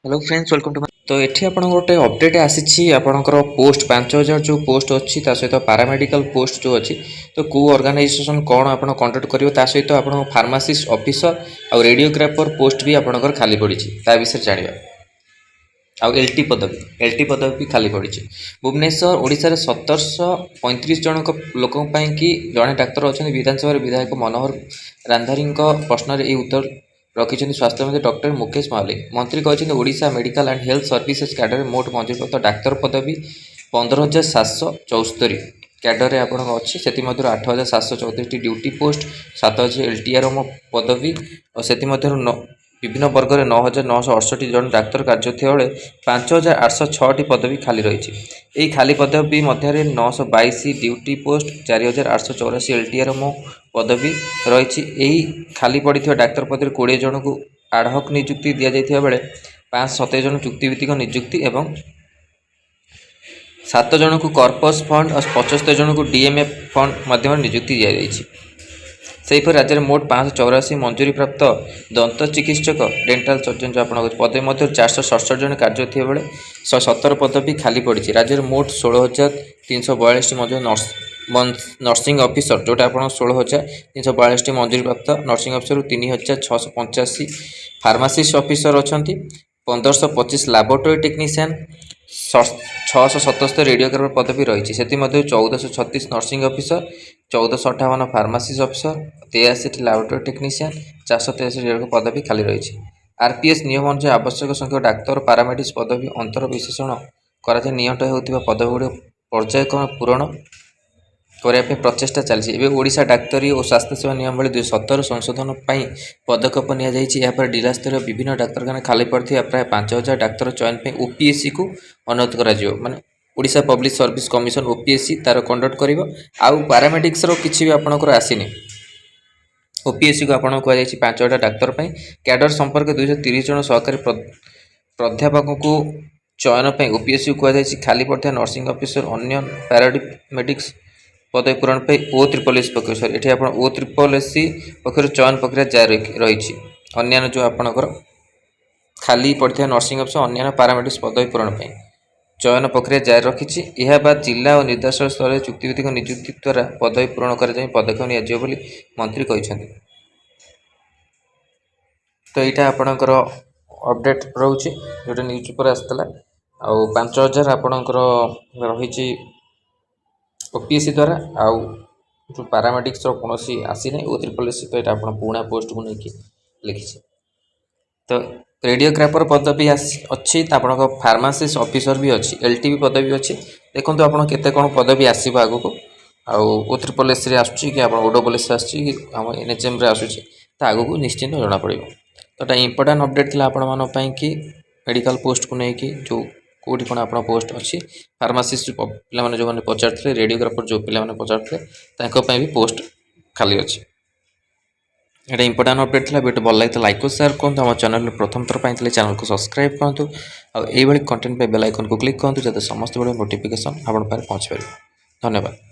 Hello friends welcome to तो ये आप गोटे अपडेट आसी आपंकर पोस्ट 5000 जो पोस्ट अच्छी सहित पारामेडिकल पोस्ट जो अच्छी तो कौ ऑर्गेनाइजेशन कौन आप कंडक्ट करेंगे सहित आप फार्मासीस्ट ऑफिसर आ रेडियोग्राफर पोस्ट भी आपंकर खाली पड़ी विषय जाना आउ एलटी पदवी भी खाली पड़ी भुवनेश्वर ओडिशा 1735 जन लोक कि जड़े डाक्तर अच्छा विधानसभा विधायक मनोहर रांधारी प्रश्न ये उत्तर रखिंट स्वास्थ्य मंत्री डॉक्टर मुकेश मालिक मंत्री कहते Odisha medical and health services cadre मोट मंजूरप्राप्त डाक्तर पदवी 15,774 कैडर आपन अच्छी से 8,734 ड्यूटी पोस्ट 7,000 एलटीआर पदवी और से विभिन्न वर्ग में 9,968 जन डाक्तर कार्य थे 5,806 पदवी खाली रही यही खाली पदवी मध्य 922 ड्यूटी पोस्ट 4,884 एलटीआर पदवी रही यही खाली पड़ी डाक्तर पदवी 20 जन को आडहक नियुक्ति दि जाता बेले 527 जन चुक्तिभित्तिक नियुक्ति एवं 7 जन को कॉर्पस फंड और 75 जन को डीएमएफ फंड माध्यम नियुक्ति दि जाएगी सेहीपर राज्य में मोट 584 मंजूरी प्राप्त दंत चिकित्सक डेंटाल सर्जन जो आप पदवी मध्य 467 जन कार्य थे बेले 117 पदवी खाली पड़ी राज्य में मोट 16,342 मंजूर नर्सिंग ऑफिसर जोटा आप 16,342 मंजूरी प्राप्त नर्सिंग ऑफिसर 3,685 फार्मासीस्ट ऑफिसर अच्छा 1,525 लैबोरेटरी टेक्नीशियन 677 रेडियोग्राफर पदवी रही से 1,436 nursing officer 1,458 pharmacist officer 83 laboratory technician 483 radiographer पदवी खाली रही आरपीएस नियम अनुसार आवश्यक संख्यक डाक्तर पारामेडिक्स पदवी अंतर विशेषण कर नियत होता पदवी गुड़ पर्यायक्रम पूरण करने प्रचेषा चली ओडिशा डाक्तरी और स्वास्थ्य सेवा नियमावली 2017 संशोधन पर पदक्षेप निपर जिला स्तर विभिन्न डाक्तखाना खाली पड़ता प्राय 5,000 डाक्तर चयन पर ओपीएससी को अनुरोध कर माने Odisha public service commission OPSC तार कंडक्ट कर आउ पारामेडिक्स किसी भी आपंकर आसीनी ओपीएससी को आपको कहुई 5,000 डाक्तर कैडर संपर्क 230 जन सहकारी प्राध्यापक को चयन पर ओपीएससी को कहुई खाली पड़ता नर्सिंग ऑफिसर अन्य पैरामेडिक्स पदवी पूरण पर O SSS पक्ष ये आप O SSS पक्ष चयन प्रक्रिया जारी रही अन्य जो आपंकर खाली पड़ता नर्सिंग ऑफिसर अन्य पारामेडिक्स पदवी पूरण पर चयन प्रक्रिया जारी रखी यह बाद जिला और निर्देशालय स्तर चुक्तिभित्तिक नियुक्ति द्वारा पदवी पूरण कर पदक्षेप नि मंत्री कहते तो यहाँ आपणकर अपडेट रोचे जो न्यूज पर आसाला आ 5,000 आपणकर रही ओपीएससी द्वारा आउ जो पारामेडिक्स कौन आसी ना O SSS तो यहाँ आप पुणा पोस्ट को लेकिन लिखी तो रेडियोग्राफर पदवी अच्छी आपको फार्मासीस्ट ऑफिसर भी अच्छी एलटीबी पदवी अच्छी देखो आप केते कौन पदवी आसो आगक O SSS आसूँ कि OSS आम NHM आसूँ तो आगक निश्चिंत जना पड़ो तो ये इंपोर्टां अपडेट थी आपण कि मेडिकल पोस्ट को लेकिन जो कौटी कौन आप पोस्ट अच्छी फार्मासीस्ट पे जो मैंने पचार रेडियोग्राफर जो पे पचारे भी पोस्ट खाली अच्छी ये इंपोर्टां अपडेट था वीडियो भल लगे लाइक और शेयर करूँ आम चैनल प्रथम थर पाई चैनल को सब्सक्राइब करूँ और ये कंटेंट पे बेल आइकन को क्लिक करूँ जब समस्त वीडियो नोटिफिकेशन आप पहुँच पाए धन्यवाद।